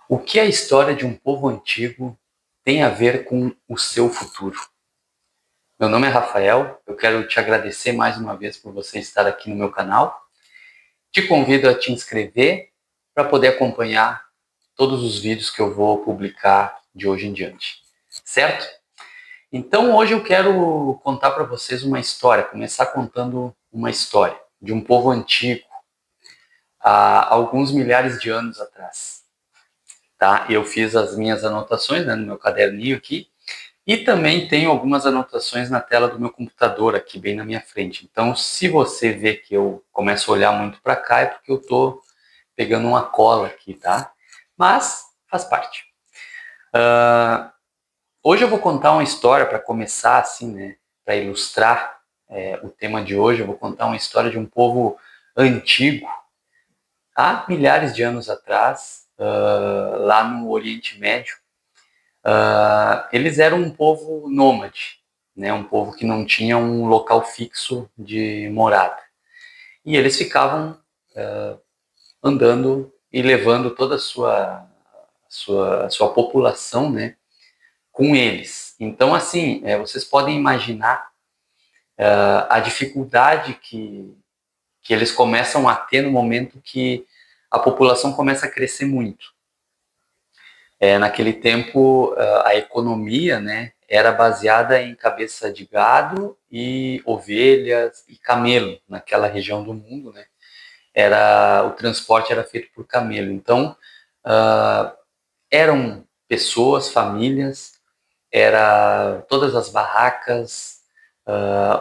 O que a história de um povo antigo tem a ver com o seu futuro? Meu nome é Rafael, eu quero te agradecer mais uma vez por você estar aqui no meu canal. Te convido a te inscrever para poder acompanhar todos os vídeos que eu vou publicar de hoje em diante, certo? Então hoje eu quero contar para vocês uma história, começar contando uma história de um povo antigo, há alguns milhares de anos atrás. Tá? Eu fiz as minhas anotações, né, no meu caderninho aqui, e também tenho algumas anotações na tela do meu computador aqui bem na minha frente. Então, se você vê que eu começo a olhar muito para cá, é porque eu estou pegando uma cola aqui, tá? Mas faz parte. Hoje eu vou contar uma história para começar, assim, né? Para ilustrar o tema de hoje. Eu vou contar uma história de um povo antigo, há milhares de anos atrás, lá no Oriente Médio. Eles eram um povo nômade, né? Um povo que não tinha um local fixo de morada. E eles ficavam andando e levando toda a sua população, né, com eles. Então, assim, vocês podem imaginar a dificuldade que eles começam a ter no momento que a população começa a crescer muito. Naquele tempo, a economia, né, era baseada em cabeça de gado e ovelhas e camelo naquela região do mundo, né? O transporte era feito por camelo. Então, eram pessoas, famílias, era todas as barracas,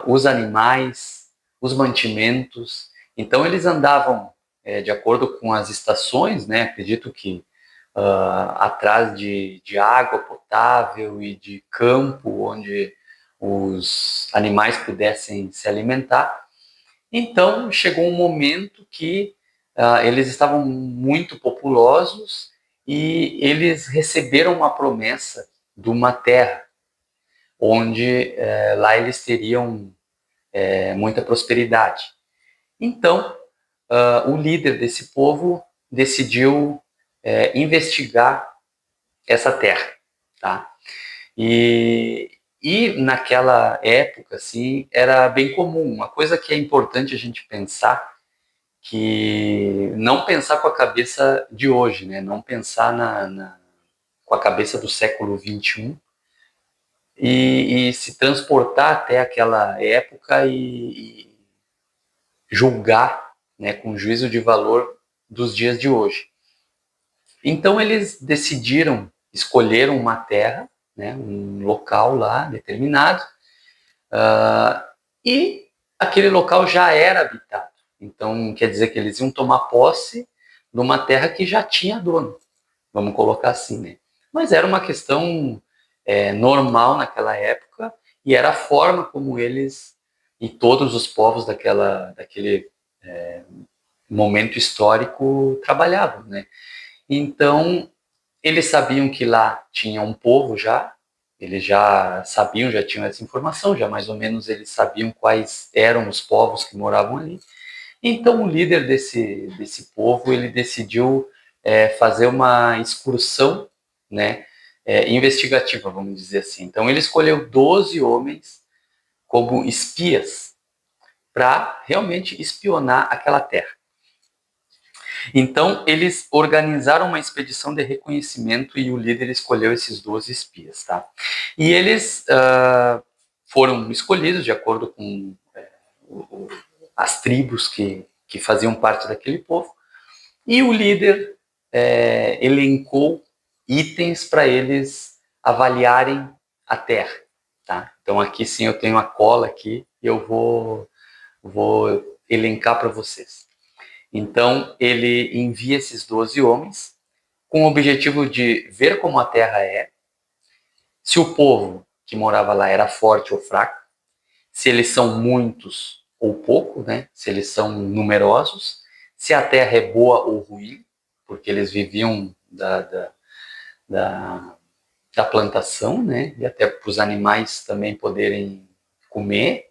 os animais, os mantimentos. Então, eles andavam de acordo com as estações, né? Acredito que atrás de água potável e de campo onde os animais pudessem se alimentar. Então chegou um momento que eles estavam muito populosos e eles receberam uma promessa de uma terra onde lá eles teriam muita prosperidade. Então o líder desse povo decidiu investigar essa terra, tá? E naquela época, assim, era bem comum. Uma coisa que é importante a gente pensar, que não pensar com a cabeça de hoje, né? Não pensar com a cabeça do século XXI e se transportar até aquela época e julgar, né, com juízo de valor dos dias de hoje. Então eles decidiram, escolheram uma terra, né, um local lá determinado, e aquele local já era habitado. Então quer dizer que eles iam tomar posse de uma terra que já tinha dono, vamos colocar assim, né? Mas era uma questão normal naquela época e era a forma como eles e todos os povos daquele momento histórico trabalhavam, né? Então eles sabiam que lá tinha um povo já, eles já sabiam, já tinham essa informação, já mais ou menos eles sabiam quais eram os povos que moravam ali. Então o líder desse povo, ele decidiu fazer uma excursão, né, investigativa, vamos dizer assim. Então ele escolheu 12 homens como espias para realmente espionar aquela terra. Então, eles organizaram uma expedição de reconhecimento e o líder escolheu esses 12 espias, tá? E eles foram escolhidos de acordo com as tribos que faziam parte daquele povo, e o líder elencou itens para eles avaliarem a terra, tá? Então, aqui sim eu tenho a cola aqui e eu vou elencar para vocês. Então, ele envia esses 12 homens com o objetivo de ver como a terra é, se o povo que morava lá era forte ou fraco, se eles são muitos ou pouco, né? Se eles são numerosos, se a terra é boa ou ruim, porque eles viviam da, da plantação, né? E até para os animais também poderem comer.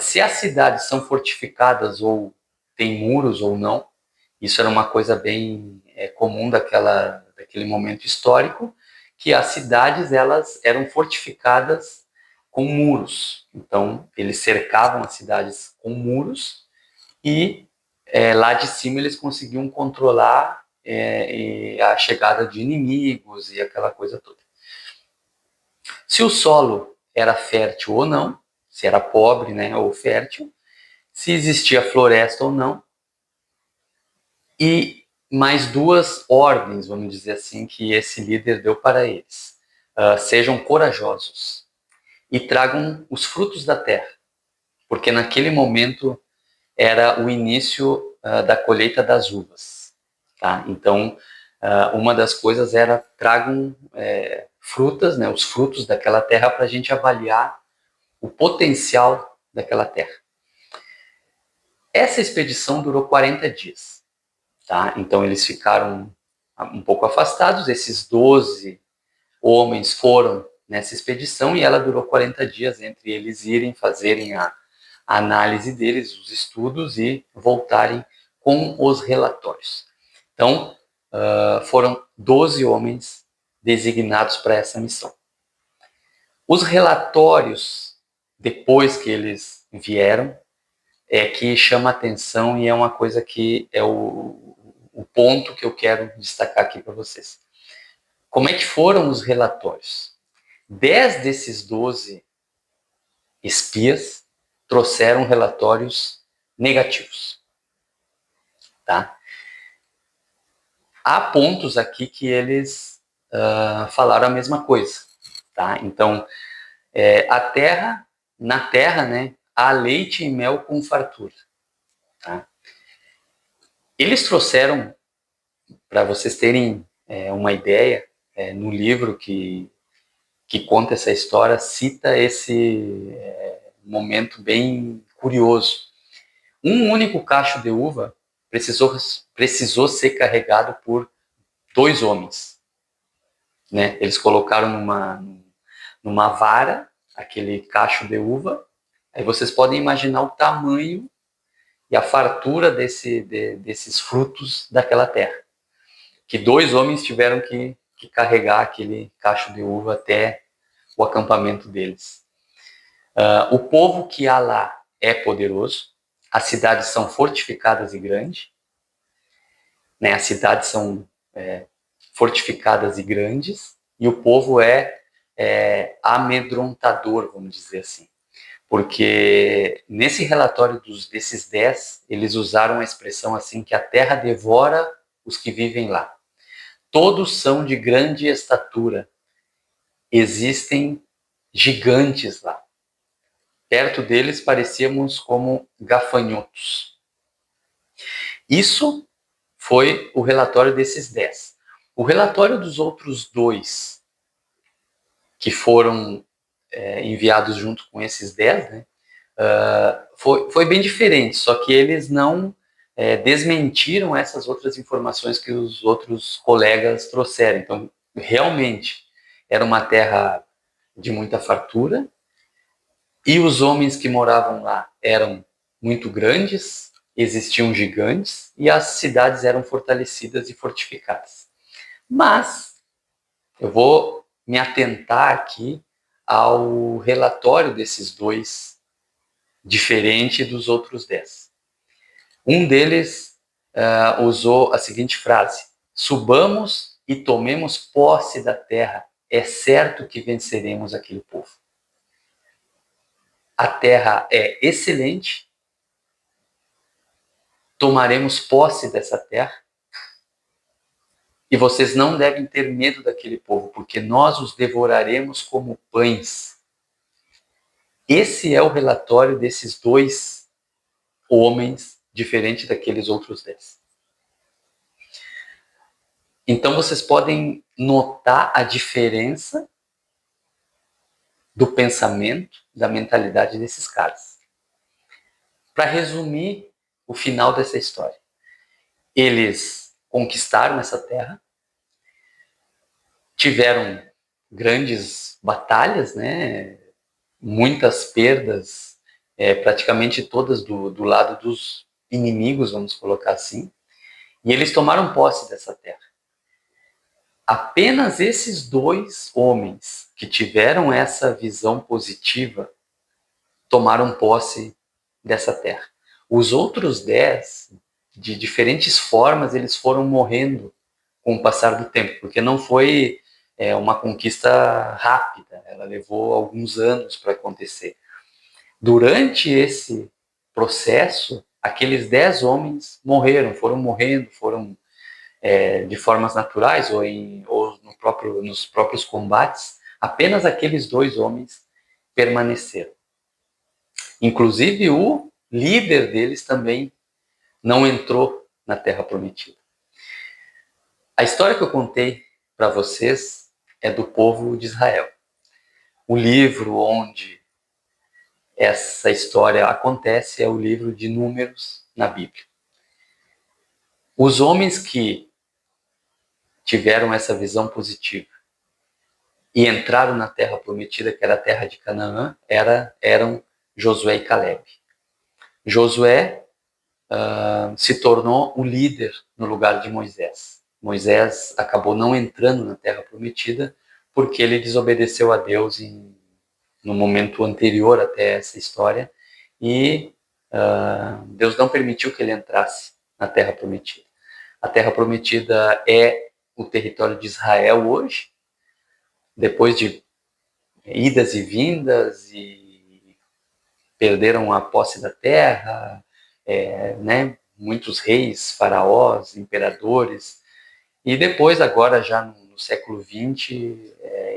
Se as cidades são fortificadas ou têm muros ou não, isso era uma coisa bem comum daquele momento histórico, que as cidades elas eram fortificadas com muros. Então, eles cercavam as cidades com muros e lá de cima eles conseguiam controlar a chegada de inimigos e aquela coisa toda. Se o solo era fértil ou não, se era pobre, né, ou fértil, se existia floresta ou não, e mais duas ordens, vamos dizer assim, que esse líder deu para eles. Sejam corajosos e tragam os frutos da terra, porque naquele momento era o início da colheita das uvas. Tá? Então, uma das coisas era tragam frutas, né, os frutos daquela terra para a gente avaliar o potencial daquela terra. Essa expedição durou 40 dias. Tá? Então, eles ficaram um pouco afastados, esses 12 homens foram nessa expedição e ela durou 40 dias entre eles irem fazerem a análise deles, os estudos e voltarem com os relatórios. Então, foram 12 homens designados para essa missão. Os relatórios, depois que eles vieram, que chama atenção e é uma coisa que é o ponto que eu quero destacar aqui para vocês. Como é que foram os relatórios? 10 desses 12 espias trouxeram relatórios negativos. Tá? Há pontos aqui que eles falaram a mesma coisa. Tá? Então, na terra, né, há leite e mel com fartura. Tá? Eles trouxeram, para vocês terem uma ideia, no livro que conta essa história, cita esse momento bem curioso. Um único cacho de uva precisou ser carregado por 2 homens. Né? Eles colocaram numa vara aquele cacho de uva. Aí vocês podem imaginar o tamanho e a fartura desses frutos daquela terra. Que 2 homens tiveram que carregar aquele cacho de uva até o acampamento deles. O povo que há lá é poderoso, as cidades são fortificadas e grandes, né? As cidades são fortificadas e grandes, e o povo é amedrontador, vamos dizer assim. Porque nesse relatório desses 10, eles usaram a expressão assim, que a terra devora os que vivem lá. Todos são de grande estatura. Existem gigantes lá. Perto deles parecíamos como gafanhotos. Isso foi o relatório desses 10. O relatório dos outros 2, que foram enviados junto com esses 10, né, foi bem diferente, só que eles não desmentiram essas outras informações que os outros colegas trouxeram. Então, realmente, era uma terra de muita fartura, e os homens que moravam lá eram muito grandes, existiam gigantes, e as cidades eram fortalecidas e fortificadas. Mas eu vou me atentar aqui ao relatório desses 2, diferente dos outros 10. Um deles usou a seguinte frase: subamos e tomemos posse da terra, é certo que venceremos aquele povo. A terra é excelente, tomaremos posse dessa terra, e vocês não devem ter medo daquele povo, porque nós os devoraremos como pães. Esse é o relatório desses 2 homens, diferente daqueles outros 10. Então vocês podem notar a diferença do pensamento, da mentalidade desses caras. Para resumir o final dessa história, eles conquistaram essa terra, tiveram grandes batalhas, né? Muitas perdas, praticamente todas do lado dos inimigos, vamos colocar assim. E eles tomaram posse dessa terra. Apenas esses 2 homens que tiveram essa visão positiva tomaram posse dessa terra. Os outros 10, de diferentes formas, eles foram morrendo com o passar do tempo, porque não foi uma conquista rápida, ela levou alguns anos para acontecer. Durante esse processo, aqueles 10 homens morreram, foram morrendo, foram de formas naturais ou nos próprios combates. Apenas aqueles 2 homens permaneceram. Inclusive o líder deles também não entrou na Terra Prometida. A história que eu contei para vocês é do povo de Israel. O livro onde essa história acontece é o livro de Números na Bíblia. Os homens que tiveram essa visão positiva e entraram na Terra Prometida, que era a terra de Canaã, eram Josué e Caleb. Josué se tornou o líder no lugar de Moisés. Moisés acabou não entrando na Terra Prometida porque ele desobedeceu a Deus no momento anterior até essa história e Deus não permitiu que ele entrasse na Terra Prometida. A Terra Prometida é o território de Israel hoje, depois de idas e vindas, e perderam a posse da terra, né? Muitos reis, faraós, imperadores, e depois, agora já no século XX,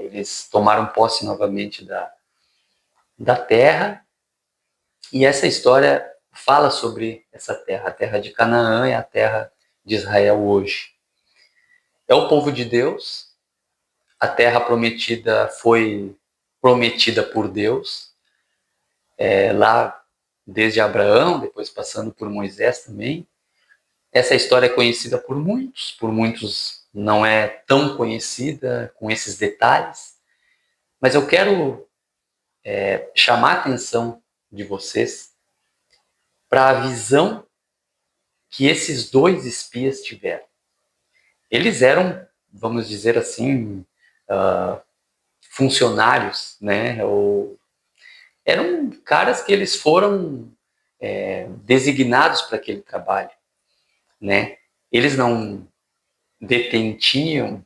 eles tomaram posse novamente da terra, e essa história fala sobre essa terra. A terra de Canaã é a terra de Israel hoje. É o povo de Deus, a terra prometida foi prometida por Deus, lá desde Abraão, depois passando por Moisés também. Essa história é conhecida por muitos não é tão conhecida com esses detalhes, mas eu quero chamar a atenção de vocês para a visão que esses 2 espias tiveram. Eles eram, vamos dizer assim, funcionários, né? Ou eram caras que eles foram designados para aquele trabalho, né? Eles não detentinham,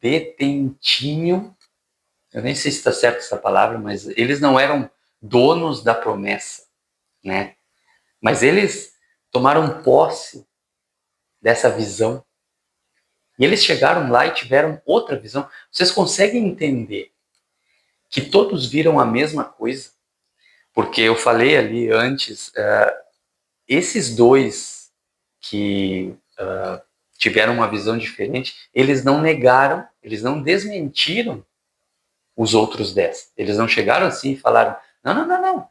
eu nem sei se está certa essa palavra, mas eles não eram donos da promessa, né? Mas eles tomaram posse dessa visão. E eles chegaram lá e tiveram outra visão. Vocês conseguem entender que todos viram a mesma coisa? Porque eu falei ali antes, esses 2 que tiveram uma visão diferente, eles não negaram, eles não desmentiram os outros 10. Eles não chegaram assim e falaram, não.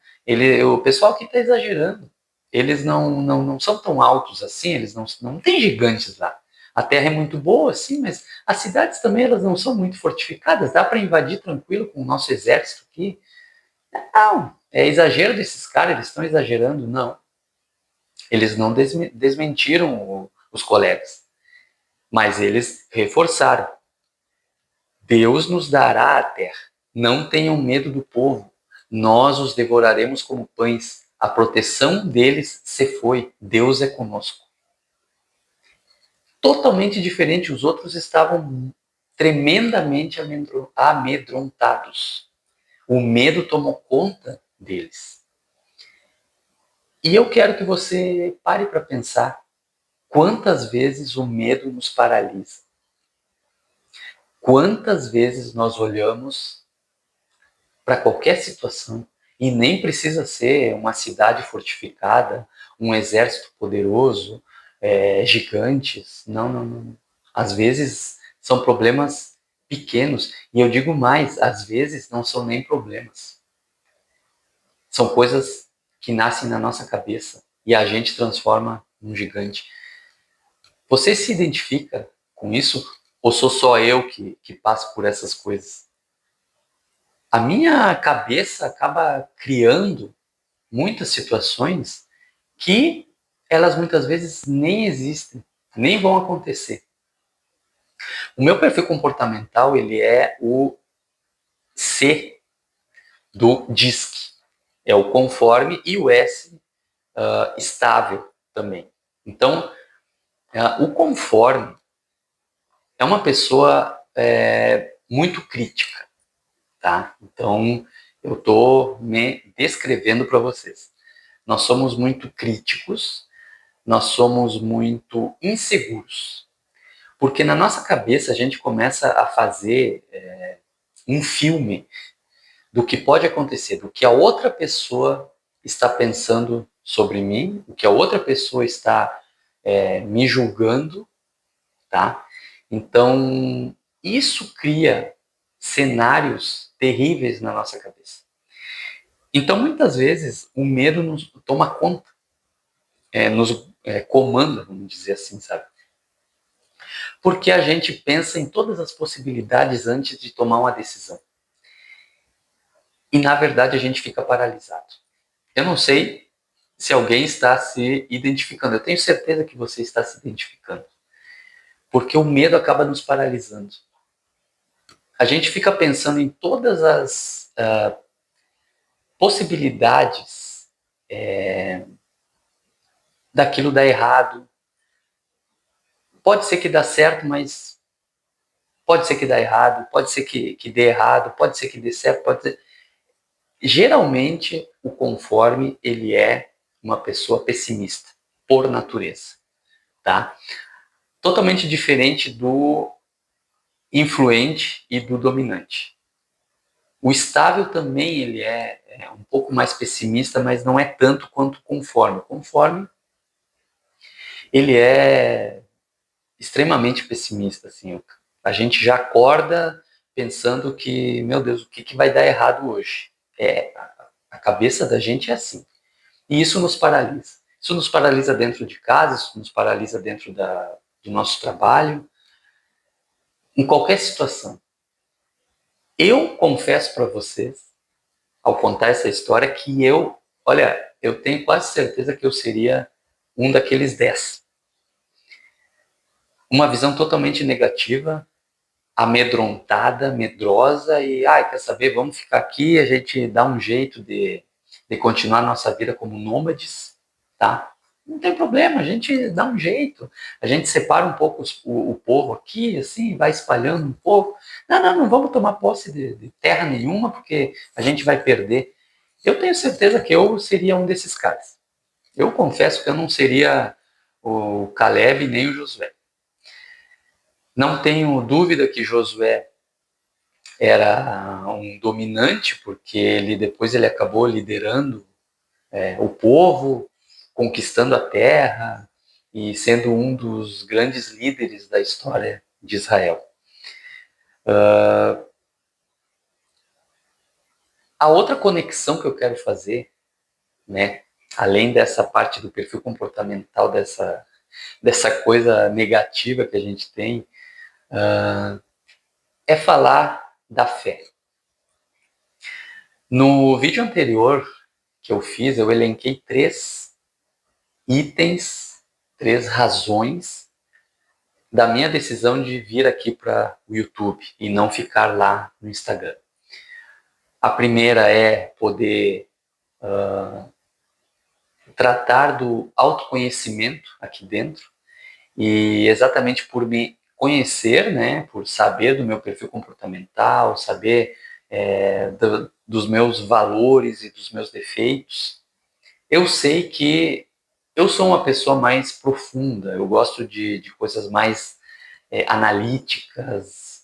O pessoal aqui está exagerando. Eles não são tão altos assim, eles não tem gigantes lá. A terra é muito boa, sim, mas as cidades também elas não são muito fortificadas. Dá para invadir tranquilo com o nosso exército aqui. Não, é exagero desses caras, eles estão exagerando. Não. Eles não desmentiram os colegas, mas eles reforçaram. Deus nos dará a terra. Não tenham medo do povo. Nós os devoraremos como pães. A proteção deles se foi. Deus é conosco. Totalmente diferente. Os outros estavam tremendamente amedrontados. O medo tomou conta deles. E eu quero que você pare para pensar quantas vezes o medo nos paralisa. Quantas vezes nós olhamos para qualquer situação, e nem precisa ser uma cidade fortificada, um exército poderoso, gigantes. Não. Às vezes são problemas pequenos, e eu digo mais, às vezes não são nem problemas. São coisas que nascem na nossa cabeça e a gente transforma num gigante. Você se identifica com isso? Ou sou só eu que passo por essas coisas? A minha cabeça acaba criando muitas situações que elas muitas vezes nem existem, nem vão acontecer. O meu perfil comportamental, ele é o C do DISC. É o conforme e o S estável também. Então, o conforme é uma pessoa muito crítica, tá? Então, eu estou me descrevendo para vocês. Nós somos muito críticos, nós somos muito inseguros, porque na nossa cabeça a gente começa a fazer um filme do que pode acontecer, do que a outra pessoa está pensando sobre mim, o que a outra pessoa está me julgando, tá? Então, isso cria cenários terríveis na nossa cabeça. Então, muitas vezes, o medo nos toma conta, nos comanda, vamos dizer assim, sabe? Porque a gente pensa em todas as possibilidades antes de tomar uma decisão. E, na verdade, a gente fica paralisado. Eu não sei se alguém está se identificando. Eu tenho certeza que você está se identificando. Porque o medo acaba nos paralisando. A gente fica pensando em todas as possibilidades daquilo dar errado. Pode ser que dá certo, mas pode ser que dá errado, pode ser que dê errado, pode ser que dê certo, pode ser... Geralmente, o conforme, ele é uma pessoa pessimista, por natureza, tá? Totalmente diferente do influente e do dominante. O estável também ele é um pouco mais pessimista, mas não é tanto quanto o conforme. O conforme ele é extremamente pessimista, assim. A gente já acorda pensando que, meu Deus, o que vai dar errado hoje? A cabeça da gente é assim. E isso nos paralisa. Isso nos paralisa dentro de casa, isso nos paralisa dentro do nosso trabalho, em qualquer situação. Eu confesso para vocês, ao contar essa história, que eu tenho quase certeza que eu seria um daqueles 10. Uma visão totalmente negativa, amedrontada, medrosa e, quer saber, vamos ficar aqui, a gente dá um jeito de continuar nossa vida como nômades, tá? Não tem problema, a gente dá um jeito, a gente separa um pouco o povo aqui, assim, vai espalhando um pouco. Não vamos tomar posse de terra nenhuma, porque a gente vai perder. Eu tenho certeza que eu seria um desses caras. Eu confesso que eu não seria o Caleb nem o Josué. Não tenho dúvida que Josué era um dominante, porque depois ele acabou liderando o povo, conquistando a terra e sendo um dos grandes líderes da história de Israel. A outra conexão que eu quero fazer, né, além dessa parte do perfil comportamental, dessa coisa negativa que a gente tem, é falar da fé. No vídeo anterior que eu fiz, eu elenquei 3 itens, 3 razões da minha decisão de vir aqui para o YouTube e não ficar lá no Instagram. A primeira é poder tratar do autoconhecimento aqui dentro, e exatamente por me conhecer, né, por saber do meu perfil comportamental, saber dos meus valores e dos meus defeitos, eu sei que eu sou uma pessoa mais profunda, eu gosto de coisas mais analíticas,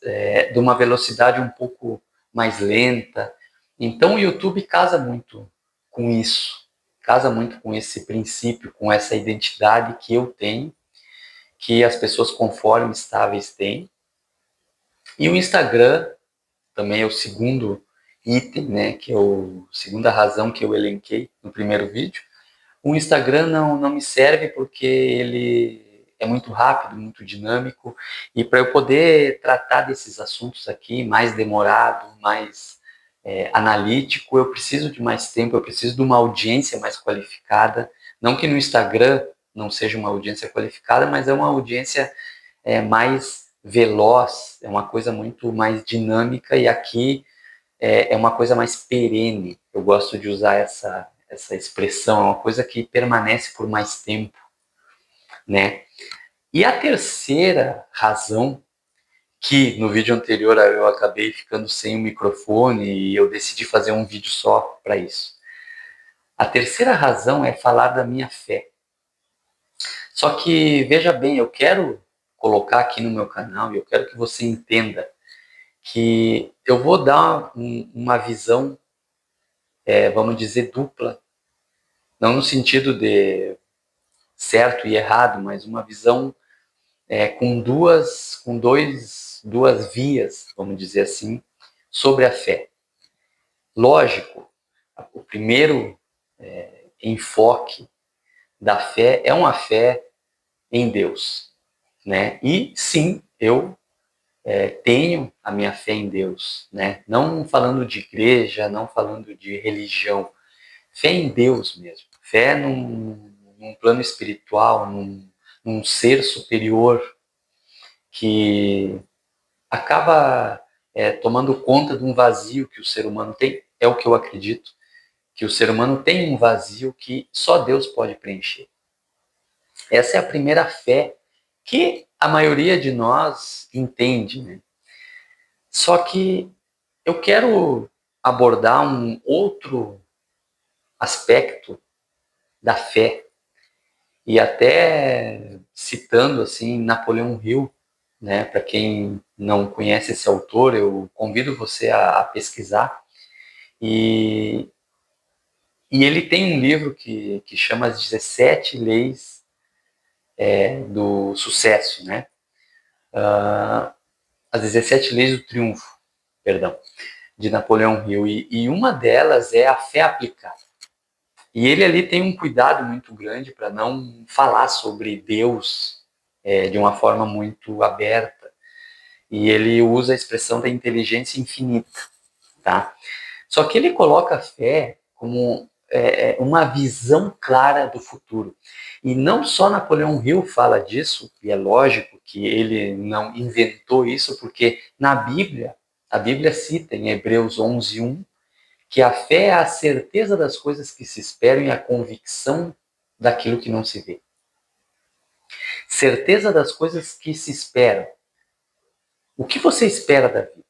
de uma velocidade um pouco mais lenta. Então o YouTube casa muito com isso, casa muito com esse princípio, com essa identidade que eu tenho, que as pessoas conforme estáveis têm. E o Instagram também é o segundo item, né, que é a segunda razão que eu elenquei no primeiro vídeo. O Instagram não me serve porque ele é muito rápido, muito dinâmico, e para eu poder tratar desses assuntos aqui mais demorado, mais analítico, eu preciso de mais tempo, eu preciso de uma audiência mais qualificada. Não que no Instagram não seja uma audiência qualificada, mas é uma audiência mais veloz, é uma coisa muito mais dinâmica, e aqui é uma coisa mais perene. Eu gosto de usar essa expressão, é uma coisa que permanece por mais tempo, né? E a terceira razão, que no vídeo anterior eu acabei ficando sem o microfone e eu decidi fazer um vídeo só para isso. A terceira razão é falar da minha fé. Só que, veja bem, eu quero colocar aqui no meu canal e eu quero que você entenda que eu vou dar uma visão, vamos dizer, dupla. Não no sentido de certo e errado, mas uma visão com duas vias, vamos dizer assim, sobre a fé. Lógico, o primeiro enfoque da fé é uma fé em Deus, né? E sim, eu tenho a minha fé em Deus, né? Não falando de igreja, não falando de religião, fé em Deus mesmo, fé num plano espiritual, num ser superior que acaba tomando conta de um vazio que o ser humano tem, é o que eu acredito, que o ser humano tem um vazio que só Deus pode preencher. Essa é a primeira fé que a maioria de nós entende, né? Só que eu quero abordar um outro aspecto da fé, e até citando assim Napoleão Hill, né? Para quem não conhece esse autor, eu convido você a pesquisar. E ele tem um livro que chama As 17 Leis do Sucesso, né? As 17 Leis do Triunfo, perdão, de Napoleão Hill. E uma delas é a fé aplicada. E ele ali tem um cuidado muito grande para não falar sobre Deus de uma forma muito aberta. E ele usa a expressão da inteligência infinita, tá? Só que ele coloca a fé como uma visão clara do futuro. E não só Napoleão Hill fala disso, e é lógico que ele não inventou isso, porque na Bíblia, a Bíblia cita em Hebreus 11:1, que a fé é a certeza das coisas que se esperam e a convicção daquilo que não se vê. Certeza das coisas que se esperam. O que você espera da vida?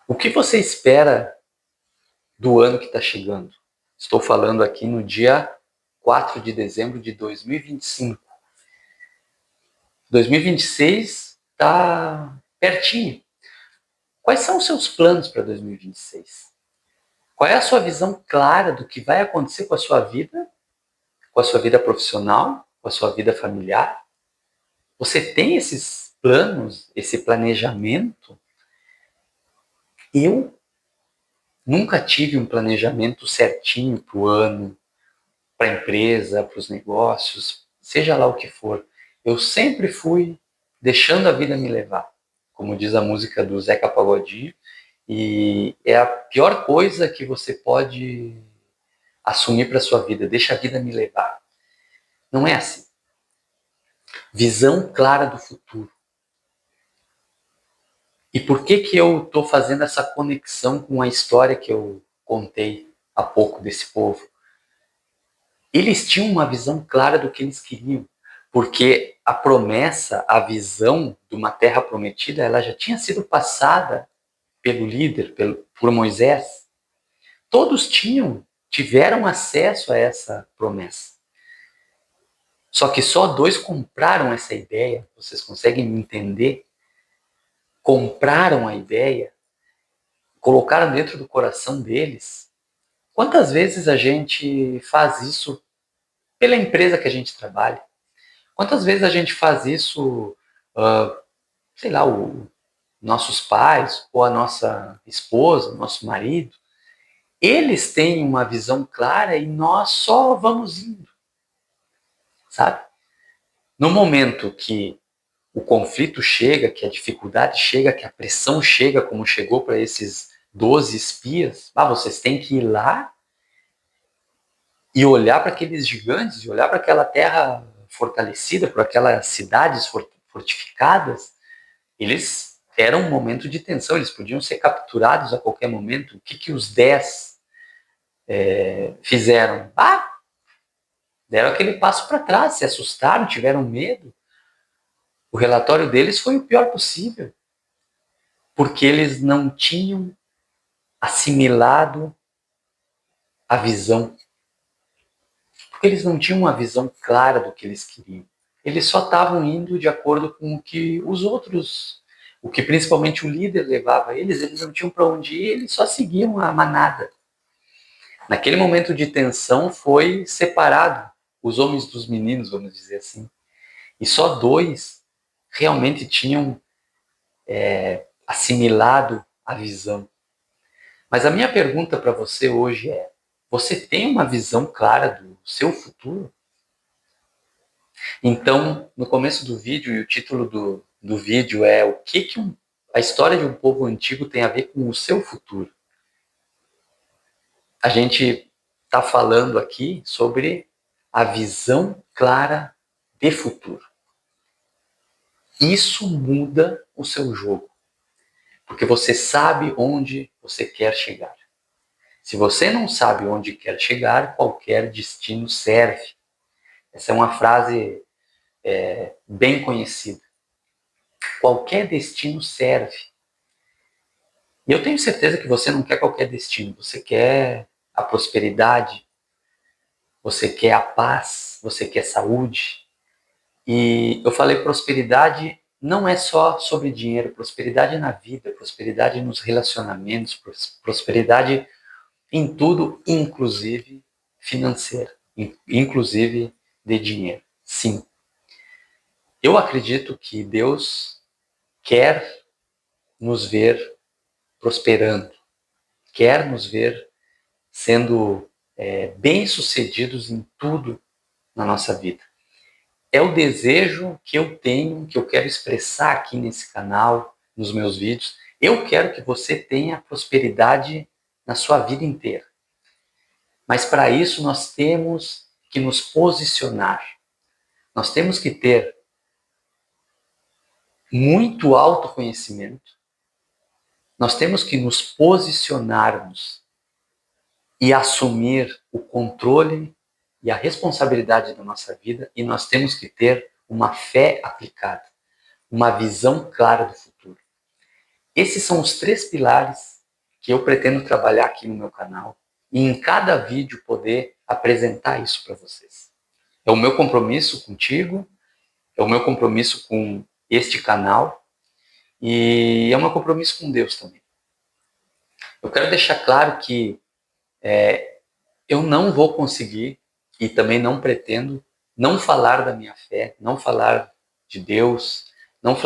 O que você espera do ano que está chegando? Estou falando aqui no dia 4 de dezembro de 2025. 2026 está pertinho. Quais são os seus planos para 2026? Qual é a sua visão clara do que vai acontecer com a sua vida profissional, com a sua vida familiar? Você tem esses planos, esse planejamento? Eu nunca tive um planejamento certinho para o ano, para a empresa, para os negócios, seja lá o que for. Eu sempre fui deixando a vida me levar, como diz a música do Zeca Pagodinho, e é a pior coisa que você pode assumir para sua vida, deixa a vida me levar. Não é assim. Visão clara do futuro. E por que eu estou fazendo essa conexão com a história que eu contei há pouco desse povo? Eles tinham uma visão clara do que eles queriam, porque a promessa, a visão de uma terra prometida, ela já tinha sido passada pelo líder, por Moisés. Todos tiveram acesso a essa promessa. Só que só 2 compraram essa ideia, vocês conseguem entender? Compraram a ideia, colocaram dentro do coração deles. Quantas vezes a gente faz isso pela empresa que a gente trabalha? Quantas vezes a gente faz isso, sei lá, nossos pais, ou a nossa esposa, nosso marido? Eles têm uma visão clara e nós só vamos indo, sabe? No momento que o conflito chega, que a dificuldade chega, que a pressão chega, como chegou para esses 12 espias, vocês têm que ir lá e olhar para aqueles gigantes, e olhar para aquela terra fortalecida, para aquelas cidades fortificadas, eles eram um momento de tensão, eles podiam ser capturados a qualquer momento. O que os 10 fizeram? Deram aquele passo para trás, se assustaram, tiveram medo. O relatório deles foi o pior possível, porque eles não tinham assimilado a visão, porque eles não tinham uma visão clara do que eles queriam. Eles só estavam indo de acordo com o que os outros, o que principalmente o líder levava eles não tinham para onde ir, eles só seguiam a manada. Naquele momento de tensão foi separado os homens dos meninos, vamos dizer assim, e só 2 realmente tinham assimilado a visão. Mas a minha pergunta para você hoje é: você tem uma visão clara do seu futuro? Então, no começo do vídeo, e o título do vídeo é o que a história de um povo antigo tem a ver com o seu futuro. A gente está falando aqui sobre a visão clara de futuro. Isso muda o seu jogo, porque você sabe onde você quer chegar. Se você não sabe onde quer chegar, qualquer destino serve. Essa é uma frase bem conhecida. Qualquer destino serve. E eu tenho certeza que você não quer qualquer destino. Você quer a prosperidade, você quer a paz, você quer saúde. E eu falei prosperidade não é só sobre dinheiro, prosperidade na vida, prosperidade nos relacionamentos, prosperidade em tudo, inclusive financeira, inclusive de dinheiro. Sim. Eu acredito que Deus quer nos ver prosperando, quer nos ver sendo bem-sucedidos em tudo na nossa vida. É o desejo que eu tenho, que eu quero expressar aqui nesse canal, nos meus vídeos. Eu quero que você tenha prosperidade na sua vida inteira. Mas para isso nós temos que nos posicionar. Nós temos que ter muito autoconhecimento. Nós temos que nos posicionarmos e assumir o controle e a responsabilidade da nossa vida, e nós temos que ter uma fé aplicada, uma visão clara do futuro. Esses são os 3 pilares que eu pretendo trabalhar aqui no meu canal e em cada vídeo poder apresentar isso para vocês. É o meu compromisso contigo, é o meu compromisso com este canal e é o meu compromisso com Deus também. Eu quero deixar claro que eu não vou conseguir e também não pretendo não falar da minha fé, não falar de Deus, não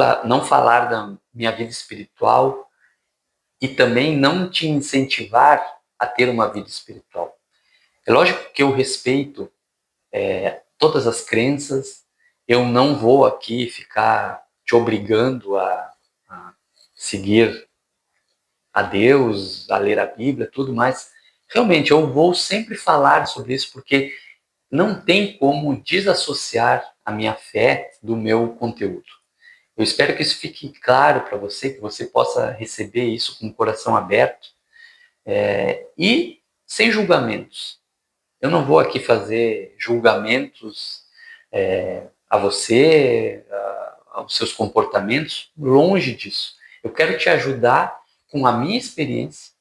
falar da minha vida espiritual e também não te incentivar a ter uma vida espiritual. É lógico que eu respeito todas as crenças, eu não vou aqui ficar te obrigando a seguir a Deus, a ler a Bíblia, tudo mais. Realmente, eu vou sempre falar sobre isso, porque não tem como desassociar a minha fé do meu conteúdo. Eu espero que isso fique claro para você, que você possa receber isso com o coração aberto e sem julgamentos. Eu não vou aqui fazer julgamentos a você, aos seus comportamentos, longe disso. Eu quero te ajudar com a minha experiência,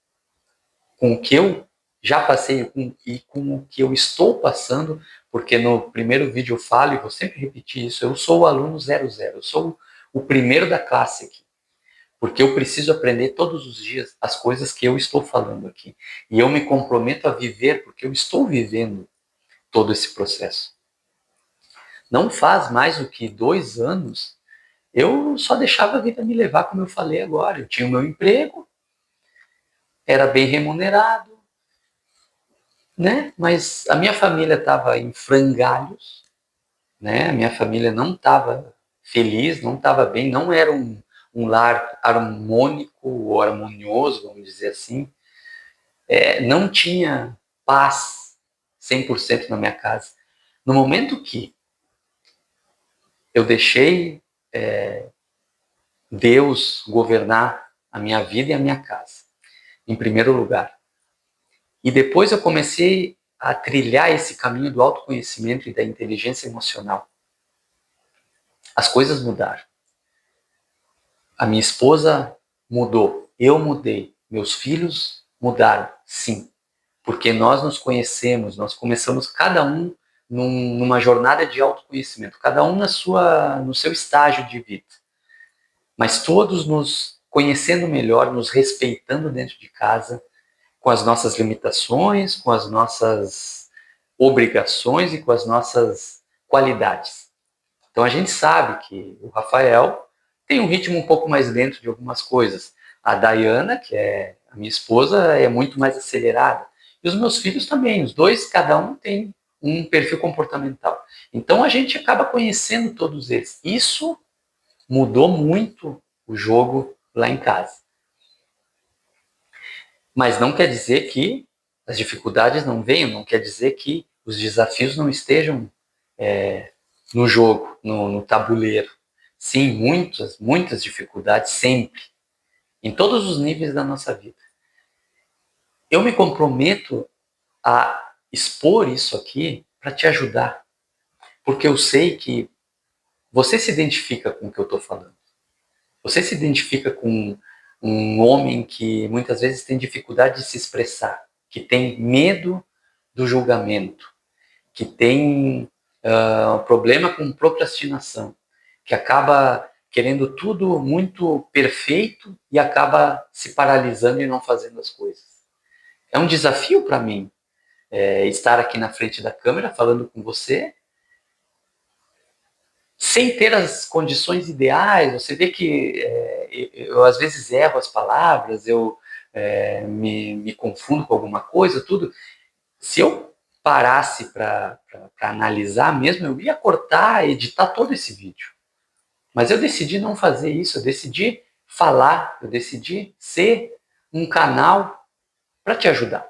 com o que eu já passei e com o que eu estou passando, porque no primeiro vídeo eu falo, e vou sempre repetir isso, eu sou o aluno 00, eu sou o primeiro da classe aqui, porque eu preciso aprender todos os dias as coisas que eu estou falando aqui. E eu me comprometo a viver, porque eu estou vivendo todo esse processo. Não faz mais do que 2 anos, eu só deixava a vida me levar, como eu falei agora. Eu tinha o meu emprego, era bem remunerado, né? Mas a minha família estava em frangalhos, né? A minha família não estava feliz, não estava bem, não era um lar harmônico ou harmonioso, vamos dizer assim. Não tinha paz 100% na minha casa. No momento que eu deixei Deus governar a minha vida e a minha casa, em primeiro lugar, e depois eu comecei a trilhar esse caminho do autoconhecimento e da inteligência emocional, as coisas mudaram. A minha esposa mudou, eu mudei, meus filhos mudaram, sim. Porque nós nos conhecemos, nós começamos cada um numa jornada de autoconhecimento, cada um no seu estágio de vida. Mas todos nos conhecendo melhor, nos respeitando dentro de casa, com as nossas limitações, com as nossas obrigações e com as nossas qualidades. Então a gente sabe que o Rafael tem um ritmo um pouco mais lento de algumas coisas. A Dayana, que é a minha esposa, é muito mais acelerada. E os meus filhos também, os dois, cada um tem um perfil comportamental. Então a gente acaba conhecendo todos eles. Isso mudou muito o jogo lá em casa. Mas não quer dizer que as dificuldades não venham, não quer dizer que os desafios não estejam no jogo, no tabuleiro. Sim, muitas dificuldades, sempre, em todos os níveis da nossa vida. Eu me comprometo a expor isso aqui para te ajudar, porque eu sei que você se identifica com o que eu estou falando. Você se identifica com um homem que muitas vezes tem dificuldade de se expressar, que tem medo do julgamento, que tem problema com procrastinação, que acaba querendo tudo muito perfeito e acaba se paralisando e não fazendo as coisas. É um desafio para mim estar aqui na frente da câmera falando com você sem ter as condições ideais. Você vê que eu às vezes erro as palavras, eu me confundo com alguma coisa, tudo. Se eu parasse para analisar mesmo, eu ia cortar, editar todo esse vídeo. Mas eu decidi não fazer isso, eu decidi falar, eu decidi ser um canal para te ajudar.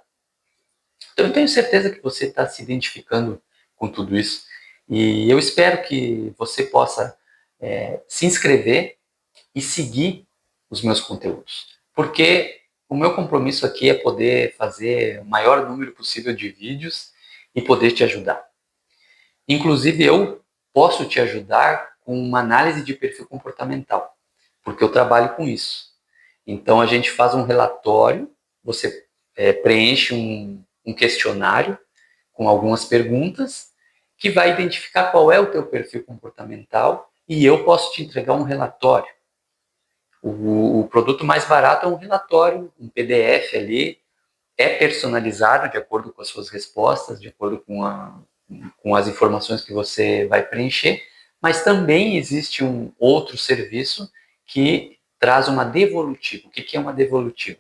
Então eu tenho certeza que você está se identificando com tudo isso e eu espero que você possa se inscrever e seguir os meus conteúdos, porque o meu compromisso aqui é poder fazer o maior número possível de vídeos e poder te ajudar. Inclusive eu posso te ajudar com uma análise de perfil comportamental, porque eu trabalho com isso. Então a gente faz um relatório, você preenche um questionário com algumas perguntas que vai identificar qual é o teu perfil comportamental e eu posso te entregar um relatório. O produto mais barato é um relatório, um PDF ali, é personalizado de acordo com as suas respostas, de acordo com as informações que você vai preencher, mas também existe um outro serviço que traz uma devolutiva. O que é uma devolutiva?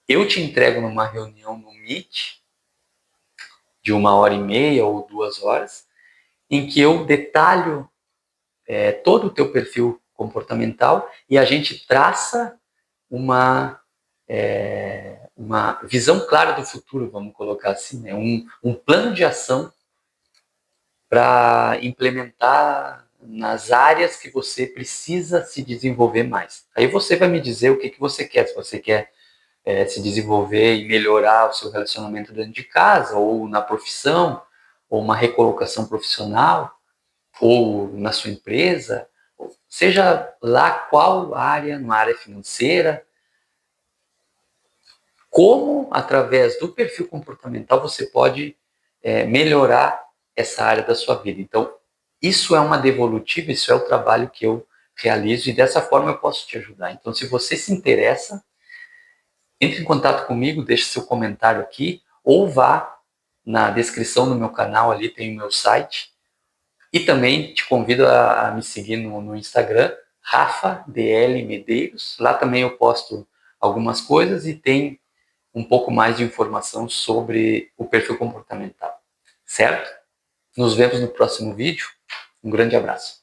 Eu te entrego numa reunião no Meet de 1h30 ou 2 horas, em que eu detalho todo o teu perfil comportamental e a gente traça uma visão clara do futuro, vamos colocar assim, né? um plano de ação para implementar nas áreas que você precisa se desenvolver mais. Aí você vai me dizer o que você quer, se você quer se desenvolver e melhorar o seu relacionamento dentro de casa, ou na profissão, ou uma recolocação profissional, ou na sua empresa, seja lá qual área, na área financeira, como, através do perfil comportamental, você pode melhorar essa área da sua vida. Então, isso é uma devolutiva, isso é o trabalho que eu realizo e dessa forma eu posso te ajudar. Então, se você se interessa, entre em contato comigo, deixe seu comentário aqui ou vá na descrição do meu canal, ali tem o meu site. E também te convido a me seguir no Instagram, Rafa DL Medeiros. Lá também eu posto algumas coisas e tem um pouco mais de informação sobre o perfil comportamental. Certo? Nos vemos no próximo vídeo. Um grande abraço.